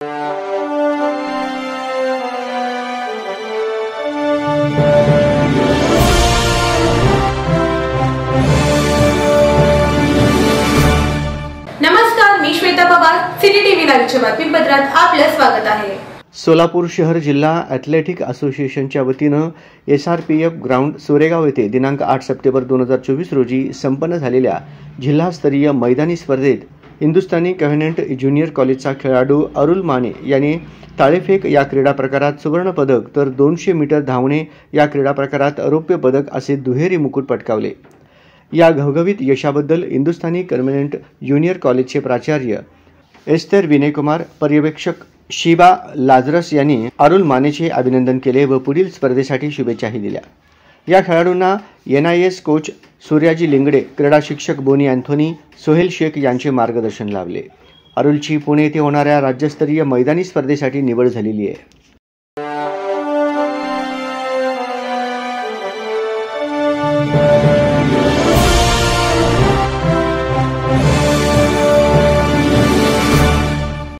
नमस्कार, मी Shweta Pawar, city TV लाईव्हच्या बातमीपत्रात आपलं स्वागत आहे। सोलापूर शहर जिल्हा ॲथलेटिक असोसिएशनच्या वतीनं SRPF ग्राउंड सोरेगाव येथे दिनांक 8 सप्टेंबर 2024 रोजी संपन्न झालेल्या जिल्हास्तरीय मैदानी स्पर्धेत हिंदुस्थानी कव्हेनंट ज्युनियर कॉलेजचा खेळाडू अरुल माने यांनी ताळेफेक या क्रीडा प्रकारात सुवर्ण पदक तर 200 मीटर धावणे या क्रीडा प्रकारात रौप्य पदक असे दुहेरी मुकुट पटकावले। या घवघवीत यशाबद्दल हिंदुस्थानी कव्हेनंट ज्युनियर कॉलेजचे प्राचार्य एस्तर विनयकुमार, पर्यवेक्षक शिबा लाजरस यांनी अरुल मानेचे अभिनंदन केले व पुढील स्पर्धेसाठी शुभेच्छाही दिल्या। या खेळाडूंना NIS कोच सूर्याजी लिंगडे, क्रीडा शिक्षक बोनी अँथोनी, सोहेल शेख यांचे मार्गदर्शन लाभले। अरुलची पुणे येथे होणाऱ्या राज्यस्तरीय मैदानी स्पर्धेसाठी निवड झालेली आहे।